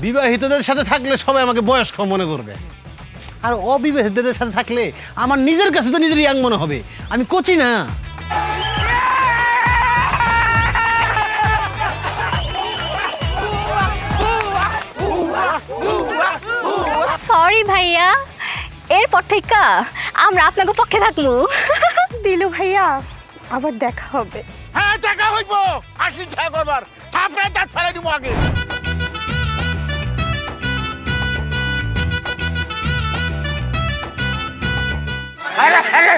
বিবাহিতদের সাথে থাকলে সবাই আমাকে বয়স্ক মনে করবে, আর অবিবাহিতদের সাথে থাকলে আমার নিজের কাছে তো নিজের ইয়াং মনে হবে। আমি কোচি না। সরি ভাইয়া, এরপর থেকে আমরা আপনাকে পক্ষে থাকবো। দিলু ভাইয়া, আবার দেখা হবে। হ্যাঁ দেখা হইব, আসি দেখা করবার, থাপড়ে দাঁত ফেলে দিব আগে। আরে আরে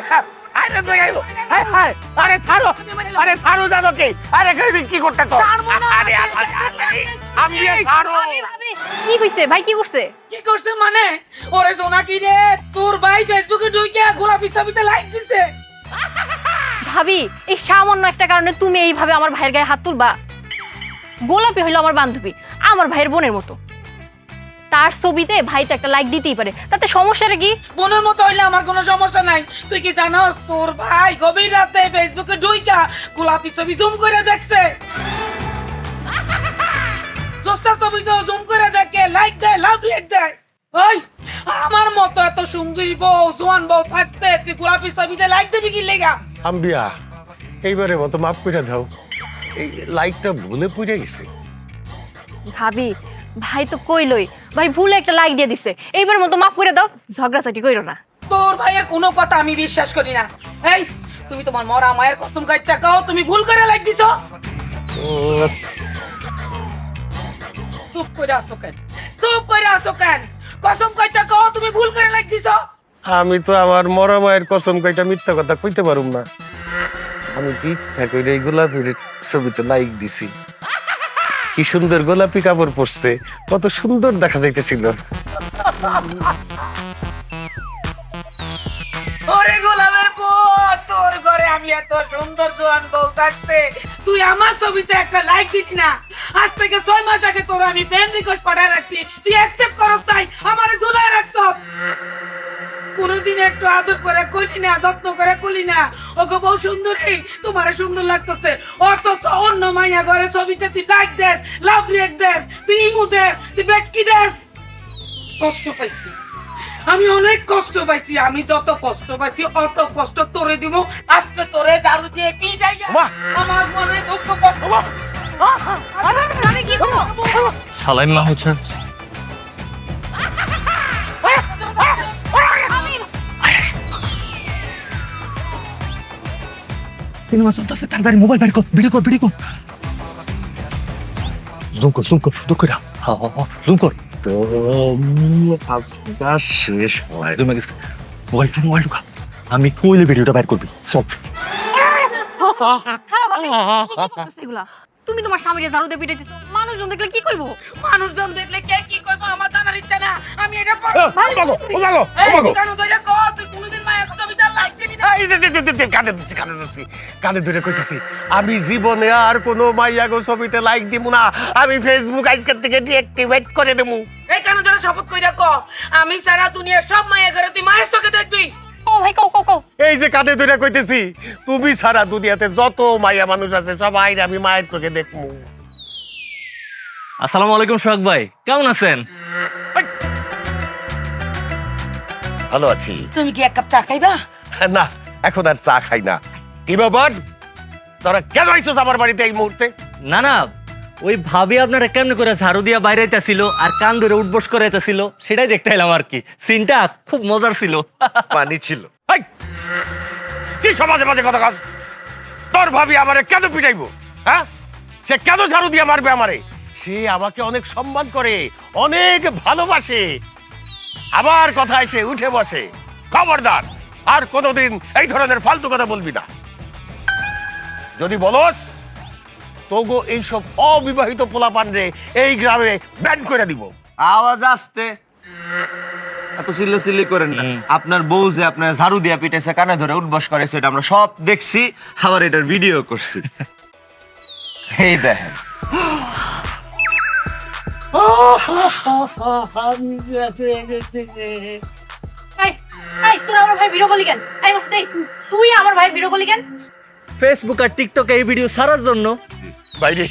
আরে দৌড়াইবো, আরে ছাড়ো, আরে ছাড়ো যাবো কি? আরে কি করতেছ? আরে আমি ছাড়ো। কি হইছে ভাই, কি করছে? কি করছে মানে? ওরে জোনাকি রে, তোর ভাই ফেসবুকে ঢুকে গোলাপি ছবিতে লাইক দিছে। ভাবি, এই সামান্য একটা কারণে তুমি এইভাবে আমার ভাইয়ের গায়ে হাত তুলবা? গোলাপি হইলো আমার বান্ধবী, আমার ভাইয়ের বোনের মতো। তার ছবিতে ভাই তো একটা লাইক দিতেই পারে, তাতে সমস্যাটা কি? বোনের মতো হইলে আমার কোনো সমস্যা নাই। তুই কি জানোস তোর ভাই গভীর রাতে ফেসবুকে ঢুইকা গোলাপি ছবি জুম করে দেখছে? দোস্তার ছবিতেও জুম করে দেখে, লাইক দেয়, লাভ রিয়েক্ট দেয়। ওই আমার মতো এত সুন্দরী বউ, জোয়ান বউ থাকতে তুই গোলাপি ছবিতে লাইক দিবি কি লেগা? আম্বিয়া, এইবারে মতো মাফ করে দাও, এই লাইকটা ভুলে পড়ে গেছে। ভাবি, ভাই তো কইলই, ভাই ভুলে একটা লাইক দিয়ে দিছে, এইবার মতো মাফ করে দাও, ঝগড়াঝাটি কইরো না। তোর ভাইয়ের কোনো কথা আমি বিশ্বাস করি না। এই তুমি তোমার মরা মায়ের কসম খাইতে কাও, তুমি ভুল করে লাইক দিছো। চুপ করে আসো কেন? চুপ করে আসো কেন? কসম খাইতে কাও, তুমি ভুল করে লাইক দিছো। আমি তো আমার মরা মায়ের কসম কইটা মিথ্যা কথা কইতে পারুম না। আমি কি ইচ্ছা করে এই গোলাপির ছবিতে লাইক দিছি। কি সুন্দর গোলাপি কাপড় পরছে, কত সুন্দর দেখা যাইতেছিল। ওরে গোলামের বউ, তোর ঘরে আমি এত সুন্দর জোয়ান বউ থাকতে তুই আমার ছবিতে একটা লাইক দিবি না? আজ থেকে 6 মাস আগে তোর আমি ফ্রেন্ড রিকোয়েস্ট পাঠায় রাখছি, তুই অ্যাকসেপ্ট করস নাই, আমারে ঝুলায় রাখছস। কোনদিন একটু আদর করে কইলি না, যত্ন করে কইলি না ওগো বউ সুন্দরী, তোমারে সুন্দর লাগতেছে, অথচ অন্য মাইয়া ঘরে ছবিতে তুই লাইক দেস, লাভ রিয়েক্ট দেস, তুই ইমো দেস, তুই বেটকি দেস। কষ্ট পাইছি, আমি অনেক কষ্ট পাইছি। আমি যত কষ্ট পাইছি অত কষ্ট তোরে দিব। আজকে তোরে দারু দিয়ে পি যাইয়া আমার মনে দুঃখ কষ্ট। আমি কি করব? সালাইম মা হচ্ছে সিনেমা চলতেছে, তাড়াতাড়ি মোবাইল বের কর, ভিডিও কর, ভিডিও কর, জুম কর, জুম কর, সুন্দর করে জুম কর। তো কাজ শেষ হয়, তুমি গেছে মোবাইল ঢুকা, আমি কইলে ভিডিওটা বের করবি সব। তুমি তোমার স্বামীরে ঝাড়ু দিয়ে পিটাইতেছো, মানুষজন দেখলে কি কইবো? মানুষজন দেখলে কে কি কইবো আমার জানার ইচ্ছা না। আমি এটা তুই কোনদিন মায়ের ছবিটা লাইক দিবি না? কানে ধরে কইতাছি, আমি জীবনে আর কোনো মাইয়া গো ছবিতে লাইক দিব না। আমি ফেসবুক আজকের থেকে ডিঅ্যাক্টিভেট করে দেবো। এই কানে ধরে শপথ কইরা ক, আমি সারা দুনিয়ার সব মায়ের ঘরে তুই মায়ের চোখে দেখবি। ও ভাই, কও কও কও। এই যে কাঁধে ধরে কইতেছি, তুমি সারা দুনিয়াতে যত মাইয়া মানুষ আছে সবাই আমি মায়ের চোখে দেখবো। আসসালামু আলাইকুম সোহাগ ভাই, কেমন আছেন? ভালো আছি। তুমি কি এক কাপ চা খাইবা? না, এখন আর চা খাই না। কি ব্যাপার, তোরা কেন আইছস আমার বাড়িতে এই মুহূর্তে? না না, ওই ভাবি আপনারা কেমনে করে ঝাড়ু দিয়া বাইরে আইতাছিল আর কান ধরে উঠবস করে আইতাছিল, সেটাই দেখতে এলাম আর কি। সিনটা খুব মজার ছিল, পানি ছিল। এই, কি সমাজে মাঝে কথা কাজ? তোর ভাবি আমারে কেন পিটাইবো? হ্যাঁ, সে কেন ঝাড়ু দিয়ে মারবে আমারে? সে আমাকে অনেক সম্মান করে, অনেক ভালোবাসে। আবার কথায় সে উঠে বসে। খবরদার, আর কোনোদিন এই ধরনের ফালতু কথা বলবি না। যদি বলস তোগো এইসব অবিবাহিত পোলাপান রে এই গ্রামে ব্যান করে দিব। আওয়াজ আসতে এত চিল্লাচিল্লি করেন না। আপনার বউ যে আপনার ঝাড়ু দিয়া পিটাইছে, কানে ধরে উঠবস করেছে, এটা আমরা সব দেখছি, আবার এটার ভিডিও করছি। এই দেখেন, তুই আমার ভাই ভিডিও কলি কেন? তুই আমার ভাই ভিডিও কলি কেন? ফেসবুক আর টিকটকে এই ভিডিও ছাড়ার জন্য। বাইরে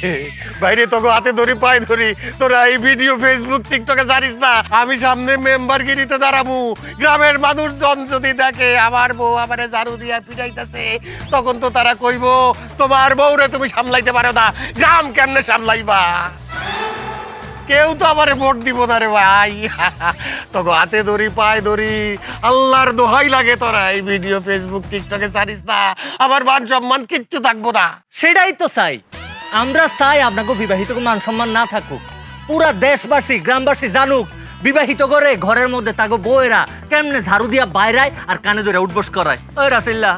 বাইরে তোকে হাতে ধরি পায়ে ধরি, তোরা এই ভিডিও ফেসবুক টিকটকে জানিস না আমি সামনে মেম্বারগিরিতে দাঁড়াবো, গ্রামের মানুষজন যদি দেখে আমার বউ আমারে ঝাড়ু দিয়া পিটাইতেছে, তখন তো তারা কইব তোমার বউরে তুমি সামলাইতে পারো না, গ্রাম কেমনে সামলাইবা? কেউ তো আমারে ভোট দিব না রে ভাই। তোকে হাতে ধরি পায়ে ধরি, আল্লাহর দোহাই লাগে তোরা এই ভিডিও ফেসবুক টিকটকে জানিস না, আমার মান সম্মান কিচ্ছু থাকবো না। সেটাই তো চাই, আমরা চাই আপনাকে বিবাহিত মান সম্মান না থাকুক, পুরা দেশবাসী গ্রামবাসী জানুক বিবাহিত করে ঘরের মধ্যে তাগো বউয়েরা কেমনে ঝাড়ু দিয়া বাইরায় আর কানে ধরে উঠবস করায়। ওই রাসিল্লা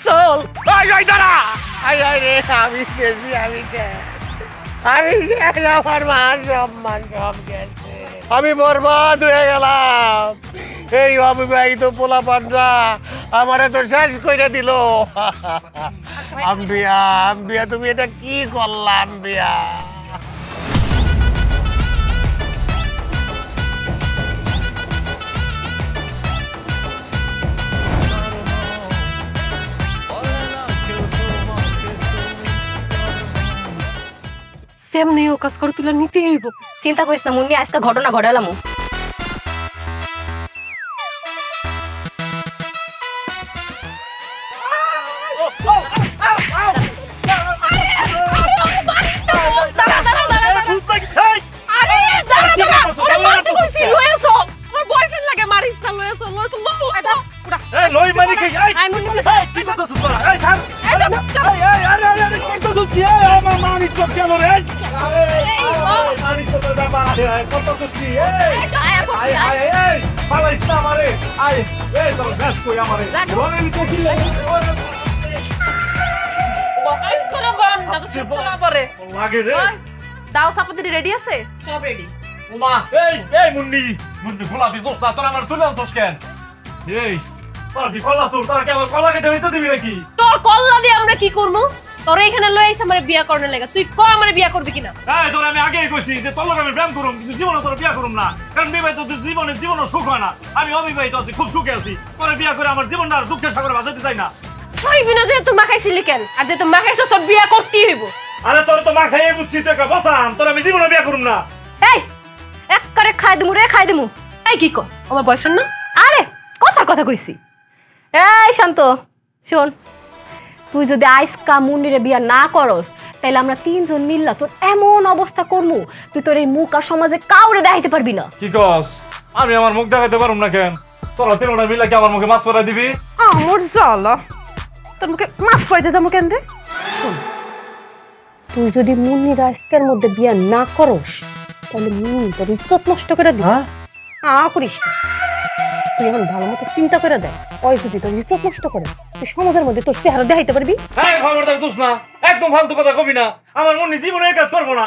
চল। আই আই দাঁড়া, আই আই রে, আমি গেছি, আমি আমার মান সম্মান সব গেছে, আমি বরবাদ হয়ে গেলাম। এই অবিবাহিত পোলাপানরা আমারে তো শেষ করে দিল। আম্বিয়া আম্বিয়া, তুমি এটা কি করলা আম্বিয়া? সেমনি ও কাজ করে তুলে নিতে হইব। চিন্তা করিস না মুন্নি, আজকে ঘটনা ঘটালাম। দাও চাপাতি রেডি আছে? সব রেডি। উমা এই এই মুন্নি মুন্নি খোলা দিছস না, তোর আমার তুলে আনছস কেন? এই তোর কি কলা, তোর কি আমার কলা কেটে হইছে দিবি নাকি? তোর কল্লা দিয়ে আমরা কি করবো? তোর এখানে লই আইছে আমার বিয়া করানোর লাগা, তুই ক আমার বিয়া করবি কিনা? এই তোর আমি আগেই কইছি যে তোর লগে আমি প্রেম করুম, কিন্তু জীবনে তোর বিয়া করুম না, কারণ বিবাহিত জীবনে সুখ হয় না। আমি অবিবাহিত আছি, খুব সুখে আছি, তোরে বিয়া করে আমার জীবনটা আর দুঃখের সাগরে ভাসাইতে চাই না। পাইবি না যে তুই মাখাইছিলি কেন? আর যে তুই মাখাইছিস তোর বিয়া করতেই হইব। আরে তোর তো মা খাইয়ে বুঝছি তো একটা বসাম, তোর আমি জীবনে বিয়া করুম না। এই এক করে খাই দিমু রে, খাই দিমু। এই কি কস? আমার বয়ফ্রেন্ড না? আরে কথার কথা কইছি। এই শান্ত শোন, তুই যদি আইসকা মুন্নিরে বিয়া না করস, তাইলে আমরা তিনজন মিল্লা তোর এমন অবস্থা করমু, তুই তোর এই মুখ আর সমাজে কাউরে দেখাইতে পারবি না। কি কস? আমি আমার মুখ দেখাইতে পারুম না কেন? তোরা তিনটা মিলে কি আমার মুখে মাছ পরাই দিবি? আমার জ্বালা, তোর মুখে মাছ পড়ে যাবো কেন রে? তুই যদি মুন্নির আজকের মধ্যে বিয়া না করস, তাহলে মুন্নি তোর ইজ্জত নষ্ট করে দিবি। করিস না। তুই এখন ভালো মতো চিন্তা করে দেয়, ওই যদি তোর ইজ্জত নষ্ট করে, তুই সমাজের মধ্যে তোর চেহারা দেখাইতে পারবি? হ্যাঁ খবরদার দোষ না, একদম ফালতু কথা কবি না। আমার মনে জীবনে এই কাজ করবো না।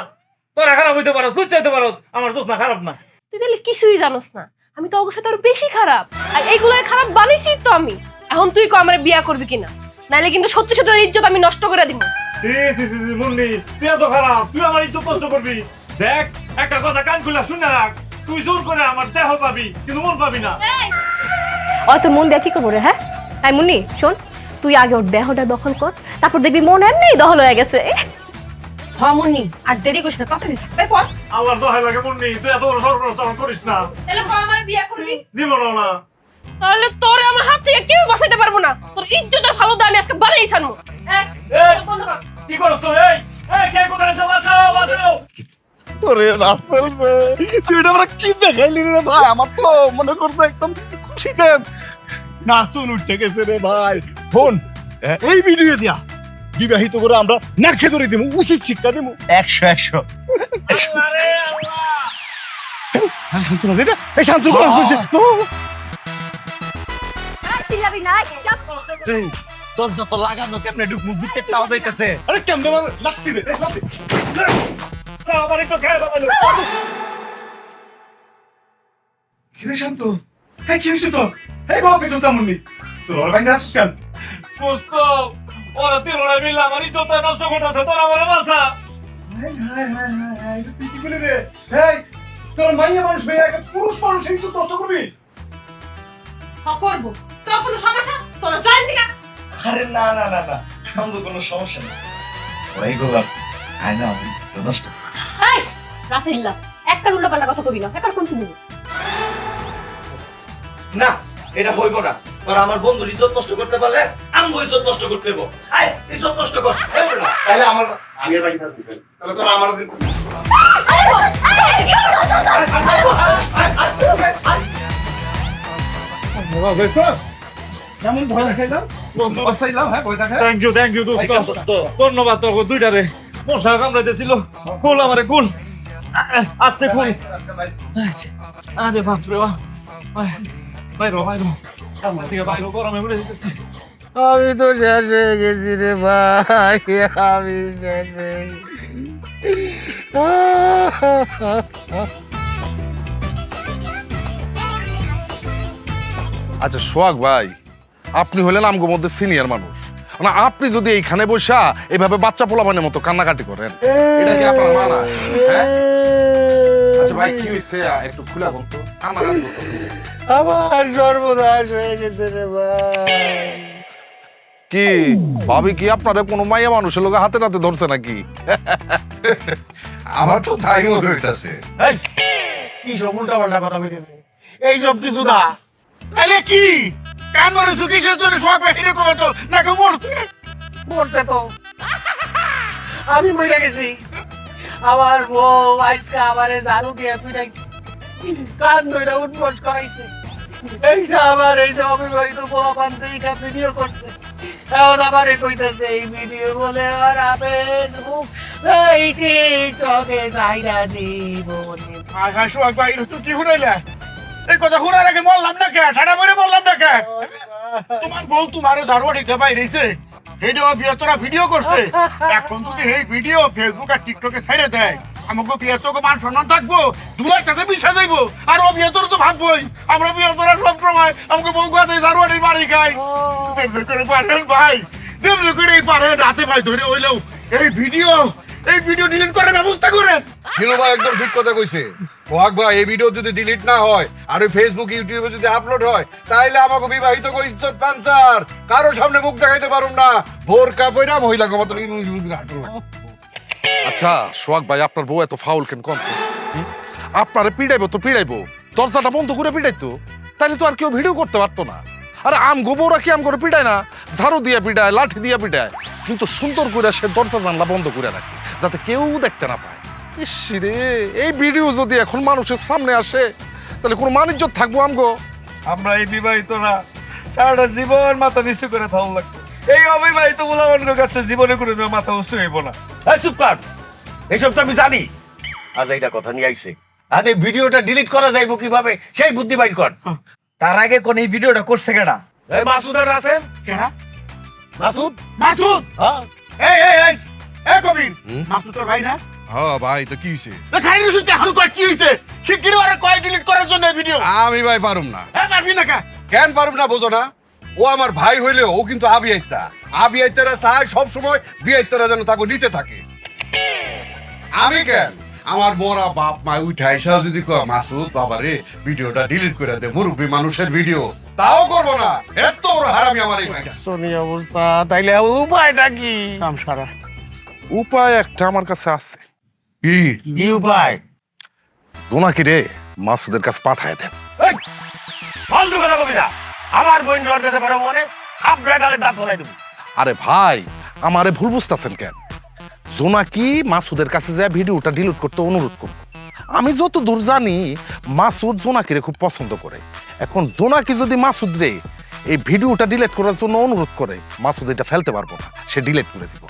তোরা খারাপ হইতে পারস, তুই চাইতে পারস, আমার দোষ না, খারাপ না। তুই তাহলে কিছুই জানোস না, আমি তো অবস্থা তোর বেশি খারাপ, আর এইগুলোর খারাপ বানাইছি তো আমি। এখন তুই কো আমার বিয়া করবি কিনা, নাইলে কিন্তু সত্যি সত্যি তোর ইজ্জত আমি নষ্ট করে দিব। মুন্নি তুই এত খারাপ, তুই আমার ইজ্জত নষ্ট করবি। দেখ একটা কথা কান খুলে শুনে রাখ, তুই জোর করে আমার দেহ পাবি কিন্তু মন পাবি না। ওই তোর মন দিয়ে কি করবো রে? হ্যাঁ তাই মুন্নি শোন, তুই আগে ওর দেহটা দখল কর, তারপর দেখবি মন এমনি দখল হয়ে গেছে। হ্যাঁ মুন্নি, আর দেরি করিস না, তাড়াতাড়ি থাকতে পর। আমার দোহাই লাগে মুন্নি, তুই এত বড় সর্বনাশ করিস না। তাহলে কো আমার বিয়া করবি? জীবনও না। তাহলে তোর আমার হাত থেকে কেউ বাঁচাইতে পারবো না, তোর ইজ্জতের ভালো দাম আমি আজকে বানাই ছাড়বো। এই কি করছ তুই? এই কে কোথায় আছে? বাঁচাও বাঁচাও। ওরে রাসেল রে, তুই এটা আমরা কি দেখাইলি রে ভাই? আমার তো মনে করতো একদম খুশিতে নাচুন উঠে গেছে রে ভাই। ফোন এই ভিডিও দিয়া বিবাহিত করে আমরা নাকে ধরে দিব, উচিত শিক্ষা দিব। 100 আরে আল্লাহ, শান্ত না এটা, এই শান্ত করা হয়েছে। চিল্লাবি না, এই দরজা তো লাগানো, কেমনে ঢুক মুখ ভিতরে টাও যাইতেছে। আরে কেমনে মানে লাগতি রে, লাগতি। আমার একটু খেয়ে বাবালো। কি রে শান্ত? হ্যাঁ কি হয়েছে তো? এই গল্প তো তেমনই তোর ওর বাইরে আসছিস কেন? দোস্ত ওরা তিনটা মিলে আমার ইজ্জত নষ্ট করতেছে, তোর আমার বাঁচা। তুই কি বলি রে? এই তোর মাইয়া মানুষ হয়ে একটা পুরুষ মানুষ কিন্তু কষ্ট করবি? করবো, তোর কোনো সমস্যা? তোরা যাই দিকা। আরে না না না না, আমাদের কোনো সমস্যা নেই। ওরাই গোলাপ এই রাসেলিল্লাহ একটা উল্টাপাল্টা কথা কবি না এখন কোন শুনবি না এটা হইব না তোর আমার বন্ধুর ইজ্জত নষ্ট করতে পারলে আমগো ইজ্জত নষ্ট করতে হইব আয় ইজ্জত নষ্ট কর তাহলে আমার বিয়ে বাড়ি না দিবেন তাহলে তোর আমার কেমন ভয় দেখাইলাম বসাইলাম হ্যাঁ ভয় দেখাই থ্যাংক ইউ দোস্ত ধন্যবাদ তোর দুইটারে মশা কামড়াইতেছিল কুল আমারে কুল আচ্ছা কুল আরে বাপরে বাপ বাইরো বাইরো গরমে মরে যেতেছি আমি তো শেষ হয়ে গেছি রে ভাই, আমি শেষ হয়ে আচ্ছা সোহাগ ভাই, আপনি হলেন আমগো মধ্যে সিনিয়র মানুষ, না আপনি যদি এইখানে বসা এইভাবে বাচ্চা পোলাপানের মতো কান্নাকাটি করেন, এটা কি আপনার মানা? হ্যাঁ? আচ্ছা ভাই কি হইছে একটু খুলে বলতো, কান্নাকাটি করতেছেন। আমার সর্বনাশ হয়ে গেছে রে ভাই। কি ভাবি কি আপনারে কোনো মাইয়া মানুষের লোক হাতে নাতে ধরছে নাকি? আমার তো তাই মনে হইতাছে। এই কি সব উল্টা পাল্টা কথা কইতেছে, এই সব কিছু না। তাহলে কি কান মরে সুকিসের জন্য সব বেহিরে কবে তো নাকি মরছে তো, আমি মরে গেছি। আমার বউ আজকে আমারে ঝাড়ু দিয়ে পিটাইছে, কান ধরে উঠবস করাইছে। এইটা আমার এই যে অবিবাহিত বউ বান্ধবীকে ভিডিও করছে, এখন আমারে কইতেছে এই ভিডিও বলে আর ফেসবুক এই টিকটকে চাইরা দিব। আকাশ ভাই তুই কি শুনাইলা? এই কথা শুনার আগে মরলাম না কে, ঠাডা মরে মরলাম না কে? তোমার বউ তোমারে ঝাড়ুয়া ঢেকে বাইরেছে, এইটাও বিয়েতরা ভিডিও করছে। এখন যদি এই ভিডিও ফেসবুক আর টিকটকে ছেড়ে দেয়, আমাকে বিয়েতকে মান সম্মান থাকবো, দুলার কাছে মিশা যাইবো। আর ও বিয়েতর তো ভাববই আমরা বিয়েতরা সব সময় আমাকে বউ গাতে ঝাড়ুয়াটি বাড়ি খাই। দেবলে করে পারেন ভাই, দেবলে করে পারেন হাতে ভাই ধরে হইলেও এই ভিডিও ডিলিট করার ব্যবস্থা করেন। হিলো ভাই একদম ঠিক কথা কইছে। সোহাগ ভাই এই ভিডিও যদি ডিলিট না হয় আর ওই ফেসবুক ইউটিউবে যদি আপলোড হয়, তাইলে আমাকে বিবাহিত করে ইজ্জত পাঞ্চার, কারো সামনে মুখ দেখাইতে পারুম না। ভোর কাপড়া মহিলা মতো হাঁটুন লাগবে। আচ্ছা সোহাগ ভাই, আপনার বউ এত ফাউল কেন কম? আপনারে পিড়াইবো তো পিড়াইবো, দরজাটা বন্ধ করে পিড়াইতো, তাহলে তো আর কেউ ভিডিও করতে পারতো না। আরে আম গোবরা কি আম করে পিটায় না, ঝাড়ু দিয়ে পিটায়, লাঠি দিয়ে পিটায়, কিন্তু সুন্দর করে সে দরজা জানলা বন্ধ করে রাখে যাতে কেউ দেখতে না পায়। ইস রে, এই ভিডিও যদি এখন মানুষের সামনে আসে তাহলে কোনো মানিজ্য থাকবো আমগো? আমরা এই বিবাহিতরা সারাটা জীবন মাথা নিচু করে থাকুন লাগবে, এই অবিবাহিত গুলামানের কাছে জীবনে করে মাথা উঁচু হইব না। এই চুপ কর, এইসব তো আমি জানি। আজ এইটা কথা নিয়ে আইছে, আজ এই ভিডিওটা ডিলিট করা যাইবো কিভাবে সেই বুদ্ধি বাইর কর। তার আগে কোন এই ভিডিওটা করছে কেডা? এই মাসুদ আর রাসেল কেডা? মাসুদ মাসুদ হ্যাঁ। এই কবির, মাসুদ তোর ভাই না? হ্যাঁ ভাই, তো কি হইছে? খালি শুনতে হারু কয় কি হইছে? শিগগিরই ওরে কয় ডিলিট করার জন্য এই ভিডিও। আমি ভাই পারুম না। হ্যাঁ পারবি না কা? কেন পারুম না বোঝো না? ও আমার ভাই হইলেও ও কিন্তু আবিয়াইতারা চায় সব সময় বিয়াইতারা যেন তাকে নিচে থাকে। আমি কেন আমার মরা বাপ মা উঠাই সব যদি কয় মাসুদ বাবারে ভিডিওটা ডিলিট করে দে, মুরব্বী মানুষের ভিডিও, তাও করবো না। এত বড় হারামি আমার এই ভাইটা। শনি অবস্থা, তাইলে উপায়টা কি? কাম সারা উপায় একটা আমার কাছে আছে। কি কি উপায়? জোনাকি রে মাসুদের কাছে পাঠায় দেন। বন্ধ করে কবিতা, আমার বোন রোড কাছে পাঠাবো মানে আপনার গালে দাঁত ফলাই দেবো। আরে ভাই, আমারে ভুল বুঝতেছেন কেন? জোনাকি মাসুদের কাছে যায় ভিডিওটা ডিলিট করতে অনুরোধ করবো। আমি যত দূর জানি মাসুদ জোনাকিরে খুব পছন্দ করে। এখন জোনাকি যদি মাসুদ রে এই ভিডিওটা ডিলিট করার জন্য অনুরোধ করে, মাসুদ এটা ফেলতে পারবো না, সে ডিলিট করে দিব।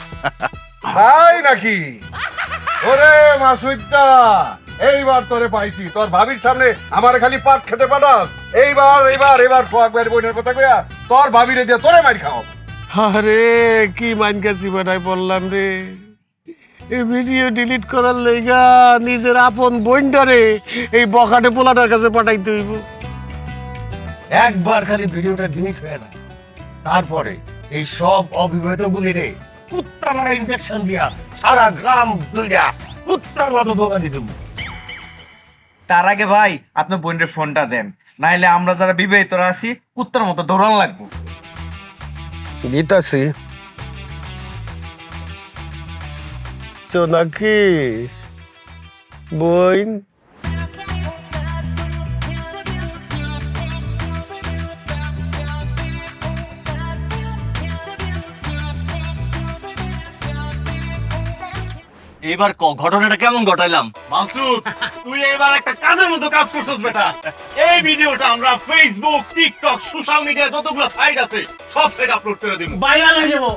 তাই নাকি? ওরে মাসুদা, এইবার তোরে পাইছি। তোর ভাবির সামনে আমারে খালি পাট খেতে পাঠাস। এইবার সোহাগ ভাইয়ের বোনের কথা কইয়া তোর ভাবিরে দিয়ে তোরে মার খাও। আরে কি মাইনকাছি বানাই বললাম রে, এই ভিডিও ডিলিট করার লেগা নিজের আপন বোনটারে এই বখাটে পোলাটার কাছে পাঠাইতে হইব। একবার খালি ভিডিওটা ডিলিট হয়ে যায়, তারপরে এই সব অবিবাহিত গুলিরে কুত্তা মারা ইনজেকশন দিয়া সারা গ্রাম দুইটা কুত্তার মতো ধোকা দিয়ে দেবো। তার আগে ভাই আপনার বোনের ফোনটা দেন, নাইলে আমরা যারা বিবাহিতরা আছি কুত্তার মতো দৌড়ান লাগবো। দিতাছি। আইছো নাকি বইন? এবার ঘটনাটা কেমন ঘটাইলাম? মাসুদ তুই এবার একটা কাজের মতো কাজ করছিস বেটা। এই ভিডিওটা আমরা ফেসবুক, টিকটক, সোশ্যাল মিডিয়া যতগুলো সাইট আছে সব সাইট আপলোড করে দিব। ভাইরাল হয়ে যাবো।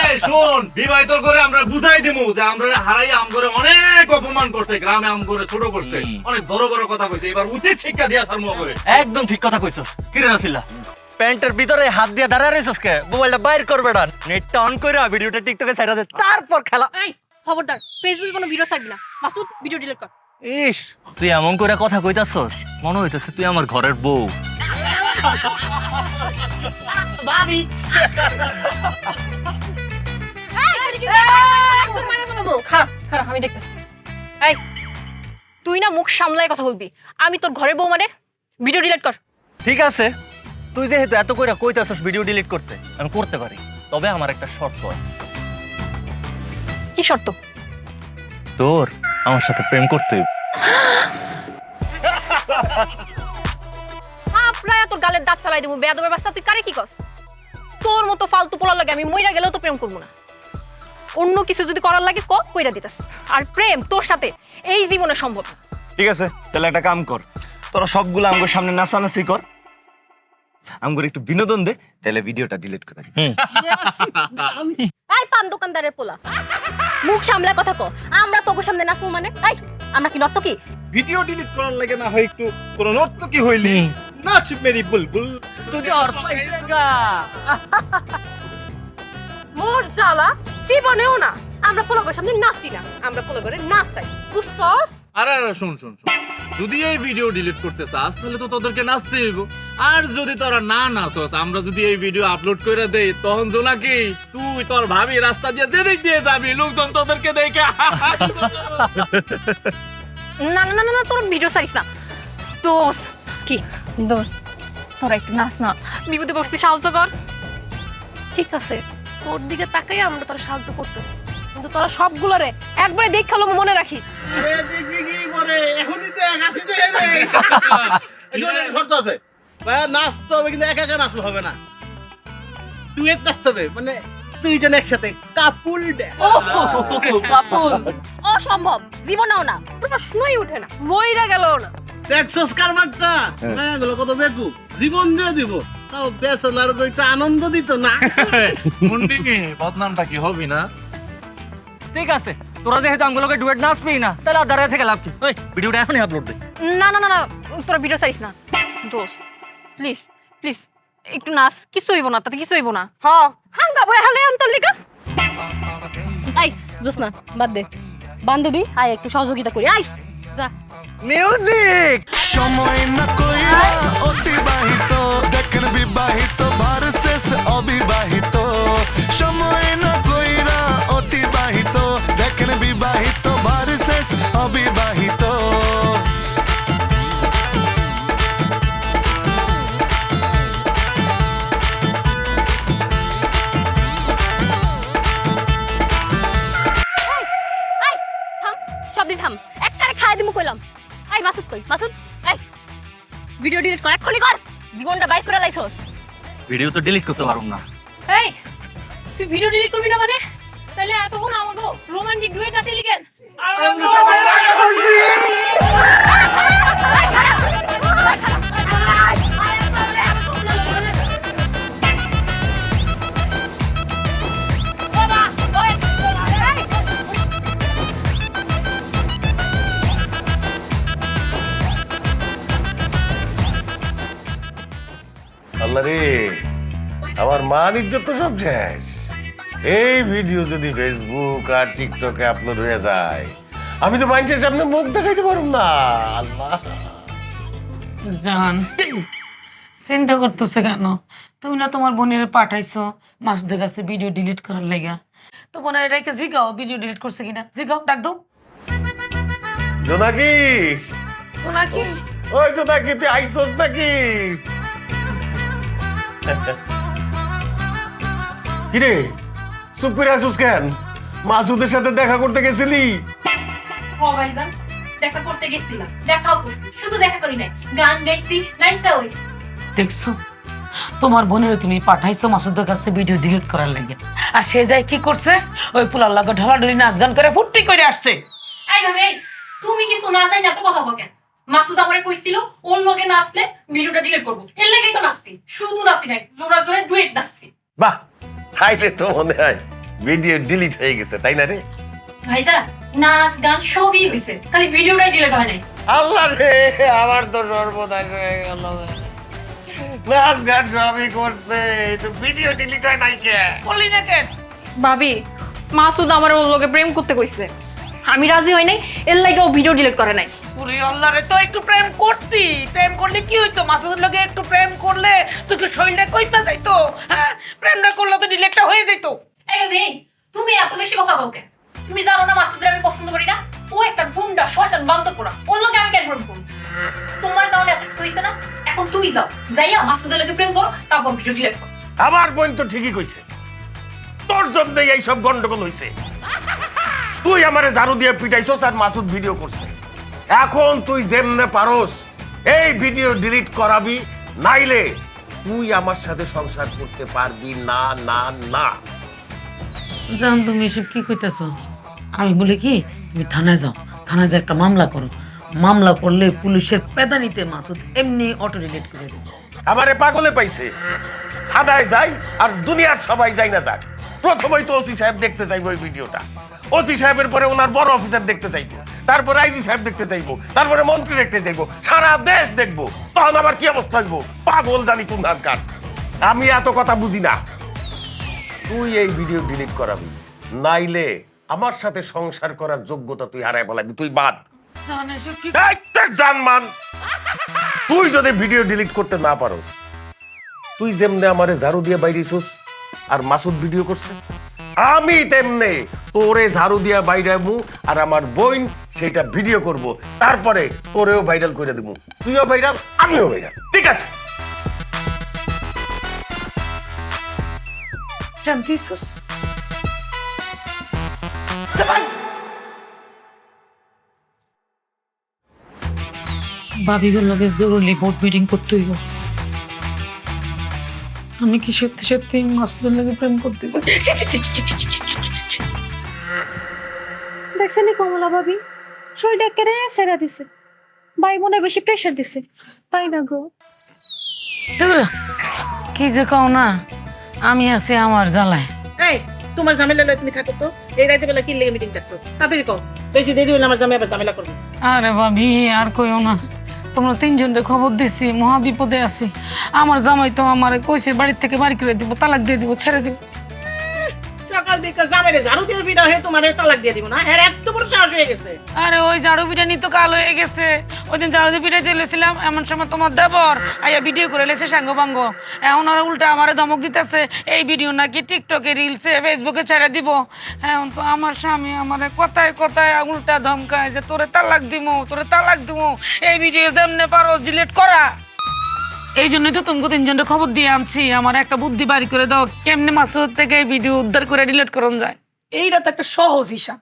এই শোন, বিবাহিত করে আমরা বুঝাই দেবো যে আমরা হারাই আম করে অনেক অপমান করছে, গ্রামে আম করে ছোট করছে, অনেক বড় বড় কথা কইছে। এবার উচিত শিক্ষা দিয়া সার মুখ করে। একদম ঠিক কথা কইছো। কি রে রাসিলা, প্যান্টের ভিতরে হাত দিয়ে দাঁড়া রইছস কে? মোবাইলটা বাইর করবে না, নেটটা অন কইরা ভিডিওটা টিকটকে ছাইরা দে, তারপর খেলা। এই খবরদার, ফেসবুকে কোনো ভিডিও ছাড়বি না। মাসুদ, ভিডিও ডিলিট কর। ইস, তুই এমন করে কথা কইতাছস, মনে হইতেছে তুই আমার ঘরের বউ। আমি দেখতেছি। এই, তুই না মুখ সামলায় কথা বলবি। আমি তোর ঘরের বউ মানে? ভিডিও ডিলিট কর। ঠিক আছে, তুই যেহেতু এত কইরা কইতাছস ভিডিও ডিলিট করতে, আমি করতে পারি। তবে আমার একটা শর্ত আছে। কি শর্ত? তোর আমার সাথে প্রেম করতে হইব। প্রায় তোর গালের দাঁত ফেলাই দেবো। বেয়াদবের বাচ্চা, তুই কারে কি কস? তোর মতো ফালতু পোলা লাগে আমি মইরা গেলেও তো প্রেম করবো না। অন্য কিছু যদি করার লাগে কইরা দিতাস। আর প্রেম তোর সাথে এই জীবনে সম্ভব না। ঠিক আছে, তাহলে একটা কাম কর, তোরা সবগুলো আমগোর সামনে নাচানাচি কর, আমগোর একটু বিনোদন দে, তাহলে ভিডিওটা ডিলিট করে দিই। এই পান দোকানদারের পোলা, মুখ সামলা কথা কো। আমরা তোকে সামনে নাচবো মানে? এই, আমরা কি নর্তকী? ভিডিও ডিলিট করার লাগে না হয় একটু কোন নর্তকী হইলি নাচ মেরি বুলবুল। তুই আর পাইগা মোর জ্বালা জীবনেও না আমরা পোলাগোর সামনে নাচি না, আমরা পোলাগোরে নাচাই, বুঝছস? আরে আরে শোন শোন শোন, যদি এই ভিডিও ডিলিট করতে চাস তাহলে তো তোদেরকে নাচতে হইব। আর যদি তোরা না নাচস, আমরা যদি এই ভিডিও আপলোড করে দেই, তখন জোনাকি তুই তোর ভাবি রাস্তা দিয়ে যেদিক দিয়ে যাবি, লোকজন তোদেরকে দেখে না না না না, তোর ভিডিও ছাড়িস না। দোস্ত, কি দোস্ত, তোরা একটু নাচ না, বিপদে পড়তে সাহায্য কর। ঠিক আছে, তোর দিকে তাকাই আমরা তোরা সাহায্য করতেছি, কিন্তু তোরা সবগুলোরে একবারে দেখ খালো মনে রাখিস। দেখবি কি করে এখনই তো এক আছি তো রে। এজন্য শর্ত আছে ভাই, নাচতে হবে কিন্তু একা একা নাচলে হবে না, ডুয়েট নাচতে হবে, মানে দুইজন একসাথে কাপুল ড্যান্স। কাপুল অসম্ভব, জীবনেও না, প্রশ্নই উঠে না, মইরা গেলও না। দেখছস কারবারটা, এগুলো কত বেকুব, জীবন দিয়ে দিব, তাও বেচালার একটা আনন্দ দিত না। বদনামটা কি হবি না? ঠিক আছে, তোরা যেহেতু আমগুলোকে ডুয়েট নাচবি না, তাহলে আর দাঁড়ায় থেকে লাভ কি? ওই ভিডিওটা এখনই আপলোড দে। না না না না, তোরা ভিডিও ছাড়িস না দোস্ত, প্লিজ প্লিজ একটু নাচ, কিছু হইব না, তাতে কিছু হইব না। হ্যাঁ, হাঙ্গা বই হালে অন্তর লিগা। আই জোসনা, বাদ দে, বান্ধবী আয় একটু সহযোগিতা করি, আয় যা। মিউজিক সময় না কইরা অতিবাহিত, দেখেন বিবাহিত ভার্সেস অবিবাহিত। সময় না কইরা অতিবাহিত, দেখেন বিবাহিত ভার্সেস অবিবাহিত। থাম, একটারে খাই দিমু কইলাম। আই মাসুদ কই? মাসুদ, এই ভিডিও ডিলিট কর, এক্ষুনি কর। জীবনটা বাইর করে লাইছস। ভিডিও তো ডিলিট করতে পারুম না। এই, তুই ভিডিও ডিলিট করবি না মানে? তাহলে এতক্ষণ আমাকে রোমান্টিক ডুয়েট নাচলি কেন? আল্লাহ রে, আমার মান ইজ্জত তো সব শেষ। এই ভিডিও যদি ফেসবুক আর টিকটকে আপলোড হয়ে যায়, আমি তো মানুষের সামনে মুখ দেখাইতে পারব না। আল্লাহ জান, চিন্তা করতেছে কেন? তুমি না তোমার বোনের পাঠাইছো মাসুদের কাছে ভিডিও ডিলিট করার লাগা, তো বোনের এটাকে জিগাও ভিডিও ডিলিট করছে কিনা, জিগাও, ডাক দাও। জোনাকি, নাকি ওই জোনাকি, তুই আইসোস নাকি? কিরে চুপ করে আসুস কেন? মাসুদের সাথে দেখা করতে গেছিলি? ও ভাইজান, দেখা করতে গেছিলাম, দেখাও করছি, শুধু দেখা করি নাই, গান গাইছি, নাইসা হইছি। দেখছো তোমার বোনের তুমি পাঠাইছো মাসুদের কাছে ভিডিও ডিলিট করার লাগে, আর সে যায় কি করছে, ওই পোলার লাগে ঢলাঢলি নাচ গান করে ফুর্তি করে আসছে। এই ভাবে, তুমি কি শোনা যায় না তো কথা বকেন? মাসুদ আমারে কইছিল ওর লগে নাচলে ভিডিওটা ডিলিট করব, এর লাগেই তো নাচছি, শুধু নাচি নাই, জোড়া জোড়া ডুয়েট নাচছি। বাহ, তাইলে তো মনে হয় ভিডিও ডিলিট হয়ে গেছে, তাই না রে? ভাইজান, নাচ গান সবই হইছে, খালি ভিডিওটাই ডিলিট হয় নাই। আল্লাহ রে, আমার তো সর্বদাই হয়ে গেল। নাচ গান সবই করছে, তো ভিডিও ডিলিট হয় নাই কে? বললি না কেন? ভাবি, মাসুদ আমার ওর লগে প্রেম করতে কইছে, আমি রাজি হই নাই, এর লাগি ও ভিডিও ডিলিট করে নাই। পুরি আল্লাহ রে, তো একটু প্রেম করতি, প্রেম করলে কি হইতো? মাসুদের লগে একটু প্রেম করলে তুই কি শরীরটা কইপা যাইতো? হ্যাঁ, প্রেমটা করলে তো ডিলিটটা হয়ে যাইতো। এই ভাবি, তুমি এত বেশি কথা বলো কেন? তুমি জানো না মাসুদের আমি পছন্দ করি না? ও একটা গুন্ডা, শয়তান, বান্তর পোড়া, ওর লগে আমি কেন প্রেম করব? তোমার কারণে এত কিছু হইছে না, এখন তুমি যাও, যাইয়া মাসুদের লগে প্রেম করো, তারপর ভিডিও ডিলিট করো। আমার বোন তো ঠিকই কইছে, তোর জন্যই এইসব গন্ডগোল হইছে। তুই আমারে ঝাড়ু দিয়ে পিটাইছস আর মাসুদ ভিডিও করছে। এখন তুই যেমনে পারোস এই ভিডিও ডিলিট করাবি, নাইলে তুই আমার সাথে সংসার করতে পারবি না, না, না। জান, তুমি এসব কি কইতেছো? আমি বলি কি, তুমি থানায় যাও, থানায় যাও একটা মামলা করো, মামলা করলে পুলিশের পেদানিতে মাসুদ এমনি অটো ডিলিট করে দেবে। আমারে পাগলে পাইছে, থানায় যাই আর দুনিয়ার সবাই যাই না যাক, প্রথমেই তো ওসি সাহেব দেখতে চাইবো ওই ভিডিওটা, ওসি সাহেবের পরে ওনার বড় অফিসার দেখতে চাইবো, তারপরে আইজি সাহেব দেখতে চাইবো, তারপরে মন্ত্রী দেখতে চাইবো, সারা দেশ দেখবো, তখন আবার কি অবস্থা হইবো? পাগল জানি কোন ধানকার। আমি এত কথা বুঝি না। তুই এই ভিডিও ডিলিট করাবি, নাইলে আমার সাথে সংসার করার যোগ্যতা তুই হারায় বলাবি, তুই বাদ। জান, এসব কি? এই তোর জানমান, তুই যদি ভিডিও ডিলিট করতে না পারো, তুই যেমনে আমারে ঝাড়ু দিয়ে বাইরেছিস আর মাসুদ ভিডিও করছে, আমি তেমনে তোরে ঝাড়ু দিয়া বাইরামু আর আমার বোন সেটা ভিডিও করব, তারপরে তোরেও ভাইরাল করে দেবো, তুইও ভাইরাল, আমিও ভাইরাল, ঠিক আছে? জান, দিছস? ভাবিগুলোর লগে জরুরি বোর্ড মিটিং করতে হইব। আমি কি সত্যি সত্যি মাসুদের লগে প্রেম করতে বলছি? দেখছেন কমলা ভাবি, শরীরটা কেড়ে সেরা দিছে, ভাই বোনের বেশি প্রেশার দিছে, তাই না গো? কি যে কও না, আমি আছি আমার জ্বালায়। এই, তোমার ঝামেলা লয় তুমি থাকো তো, এই রাতে বেলা কি লেগে মিটিং থাকতো? তাড়াতাড়ি কও, বেশি দেরি হলে আমার জামাই আবার ঝামেলা করবে। আরে ভাবি, আর কইও না, তোমরা তিনজনকে খবর দিছি, মহা বিপদে আছি। আমার জামাই তো আমার কইছে বাড়ির থেকে বাড়ি করে দিব, তালাক দিয়ে দিব, ছেড়ে দিব। সকাল দিকে জামাইরে ঝাড়ু দিয়ে বিনা হয়ে তোমার তালাক দিয়ে দিব না? এর এত বড় সাহস হয়ে গেছে? আরে ওই ঝাড়ু পিঠা নিয়ে তো কাল হয়ে গেছে, ওই দিন ঝাড়ু দিয়ে পিঠা দিয়েছিলাম, এমন সময় তোমার দেবর আইয়া ভিডিও করে লেছে সাঙ্গ ভাঙ্গ, এখন আর উল্টা আমারে ধমক দিতেছে এই ভিডিও নাকি টিকটকে, রিলসে, ফেসবুকে ছেড়ে দিব। এখন তো আমার স্বামী আমার কথায় কথায় উল্টা ধমকায় যে তোরে তালাক দিমু, তোরে তালাক দিমু, এই ভিডিও যেমনে পারো ডিলিট করা। এই জন্যই তো তোমাকে তিনজনের খবর দিয়ে আনছি, আমার একটা বুদ্ধি বাড়ি করে দাও, কেমনে মাসুদ থেকে এই ভিডিও উদ্ধার করে ডিলিট করন যায়। এইটা তো একটা সহজ হিসাব।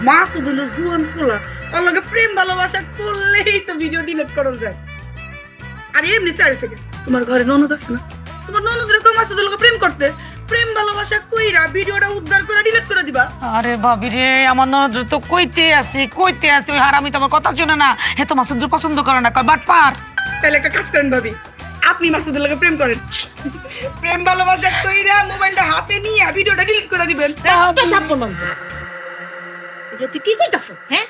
মাসুদ হলো জুয়ান ফোলা, ওর লগে প্রেম ভালোবাসা করলেই তো ভিডিও ডিলিট করা যায়। আর এমনি 4 সেকেন্ড, তোমার ঘরে ননদ আছে না? তোমার ননদের কম মাসুদের লগে প্রেম করতে, প্রেম ভালোবাসা কইরা ভিডিওটা উদ্ধার করে ডিলিট করে দিবা। আরে ভাবি রে, আমার ননদ তো কইতে আছি, ওই হারামি তো আমার কথা শুনে না, হে তো মাসুদ পছন্দ করে না, কয় বাটপার। তাহলে একটা কাজ করেন ভাবি, আপনি মাসুদের লগে প্রেম করেন, প্রেম ভালোবাসা কইরা মোবাইলটা হাতে নিয়ে ভিডিওটা ডিলিট করে দিবেন। তুই কি কইতাছো? হ্যাঁ,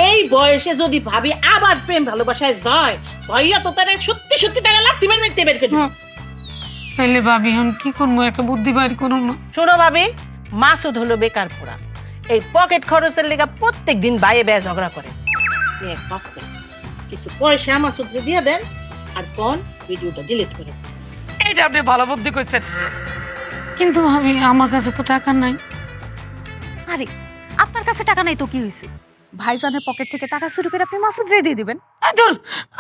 এই বয়সে যদি ভাবি আবার প্রেম ভালোবাসায় যায়, ভাইয়া তো তারে সত্যি সত্যি তারা লাথি মারতে বের করে দিবে। তাইলে ভাবি এখন কি করবো, একটা বুদ্ধি বাইর করুন না। শোনো ভাবি, মাসুদ হলো বেকার পোড়া, এই পকেট খরচের লেগে প্রত্যেক দিন বাইরে ব্যয় ঝগড়া করে। এক কাজ করেন, কিছু পয়সা মাসুদকে দিয়ে দেন আর কোন ভিডিওটা ডিলিট করে দেন। এইটা আপনি ভালো বুদ্ধি করছেন, কিন্তু ভাবি আমার কাছে তো টাকা নাই। আরে আপনার কাছে টাকা নাই তো কি হয়েছে? ভাইজানের পকেট থেকে টাকা চুরি করে আপনি মাসুদ রে দিয়ে দিবেন। ধুর,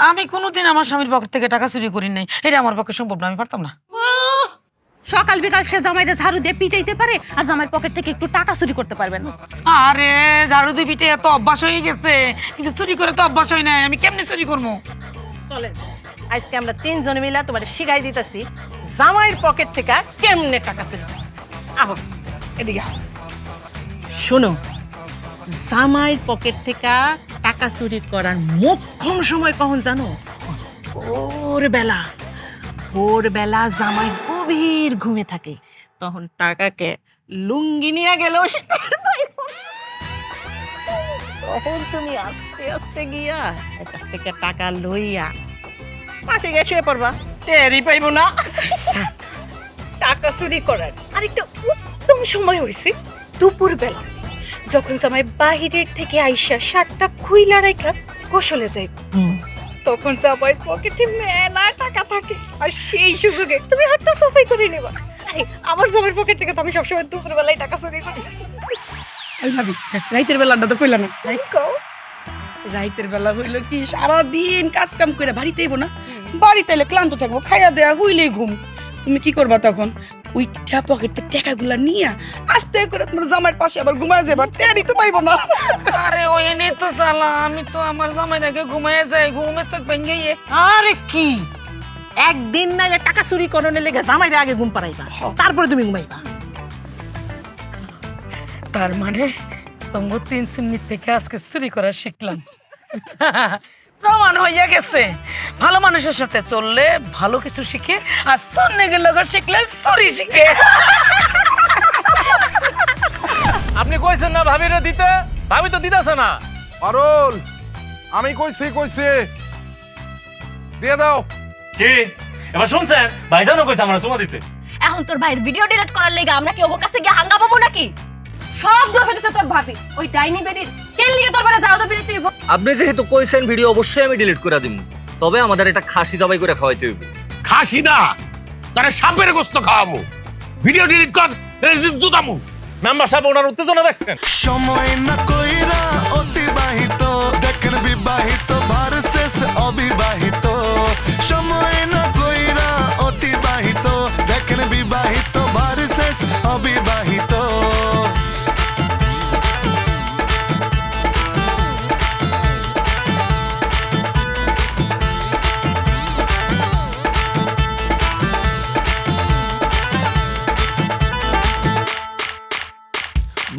আমি কোনোদিন আমার স্বামীর পকেট থেকে টাকা চুরি করি নাই, এটা আমার পক্ষে সম্ভব না, আমি পারতাম না। সকাল বিকাল সে জামাইদের ঝাড়ু দিয়ে পিটাইতে পারে আর জামাইয়ের পকেট থেকে একটু টাকা চুরি করতে পারবে না। আরে ঝাড়ু দিয়ে পিঠে এত অভ্যাস হয়ে গেছে, কিন্তু চুরি করে তো অভ্যাস হয় না, আমি কেমনে চুরি করবো? চলেন আজকে আমরা তিনজনে মিলে তোমার শিখাই দিতেছি জামাইয়ের পকেট থেকে কেমনে টাকা চুরি করে। আহো এদিকে আহো। শোনো, জামাইয়ের পকেট থেকে টাকা চুরি করার মোক্ষম সময় কখন জানো? ভোরবেলা জামাই গভীর ঘুমে থাকে, তখন টাকাকে লুঙ্গি নিয়ে গেলেও সে টের পাইব না। তখন তুমি আস্তে আস্তে গিয়া এর কাছ থেকে টাকা লইয়া পাশে গিয়ে শুয়ে পড়বা, টেরই পাইব না। টাকা চুরি করার আরেকটা উত্তম সময় হয়েছে দুপুরবেলা, যখন জামাই বাহিরের থেকে আইসা শার্টটা খুইলা রাখা গোসলে যাই, তখন জামাইয়ের পকেটে মেলা টাকা থাকে আর সেই সুযোগে তুমি হাতটা সাফাই করে নেবা। আরে আমার জামাইয়ের পকেট থেকে তো আমি সবসময় দুপুরবেলায় টাকা চুরি করি। আমি ভাবি রাইতের বেলাটা তো কইলা না, রাইতের বেলা হইলো কি সারাদিন কাজ কাম করে বাড়িতে আইবো না, বাড়িতে এলে ক্লান্ত থাকবো, খাইয়া দেয়া হইলেই ঘুম। তুমি কি করবা তখন? ওইটা পকেটে টাকাগুলা নিয়া আস্তে করে তোমার জামাইয়ের পাশে আবার ঘুমায় যাবা, টেরই তো পাইবো না। আরে ওই এনে তো চালা, আমি তো আমার জামাইটাকে ঘুমায় যাই, ঘুমে চোখ ভেঙে গিয়ে। আরে কি একদিন নাইলে টাকা চুরি করনে লেগে জামাইরে আগে ঘুম পাড়াইবা, তারপরে তুমি ঘুমাইবা। তার মানে তোমার 3 মিনিট থেকে আজকে চুরি করা শিখলাম। প্রমাণ হইয়া গেছে, ভালো মানুষের সাথে চললে ভালো কিছু শিখে, আর চুন্নিগের লোক শিখলে চুরি শিখে। আপনি কইছেন না ভাবিরে দিতে, ভাবি তো দিতেছে না। পারুল, আমি কইছি দিয়ে দাও। কি এবার শুনছেন? ভাইজানও কইছে আমার চুমা দিতে। এখন তোর ভাইয়ের ভিডিও ডিলিট করার লেগে আমরা কি ওর কাছে গিয়ে হাঙ্গা পাবো নাকি? সব দোষ হইতেছে তোর ভাবি, ওই ডাইনি বেডির কেন লিগে তোর বাড়ি যাও তো বেরিয়ে তুই। আপনি যেহেতু কইছেন ভিডিও অবশ্যই আমি ডিলিট করে দিব, তবে আমাদের একটা খাসি জবাই করে খাওয়াইতে হইব। খাসি না, তারে সাপের গোস্ত খাওয়ামু। ভিডিও ডিলিট কর, জুতামু। মেম্বার সাহেব ওনার উত্তেজনা দেখছেন? সময় না কইরা অতিবাহিত, দেখেন বিবাহিত ভার্সেস অবিবাহিত। সময় না কইরা অতিবাহিত, দেখেন বিবাহিত ভার্সেস অবিবাহিত।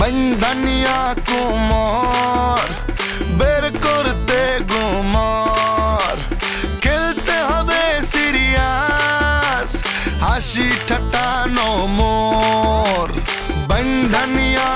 বন্ধনিয়া কুমার বের করতে গুমার, খেলতে হবে সিরিয়াস, হাসি ঠাট্টা নো মোর। বন্ধনিয়া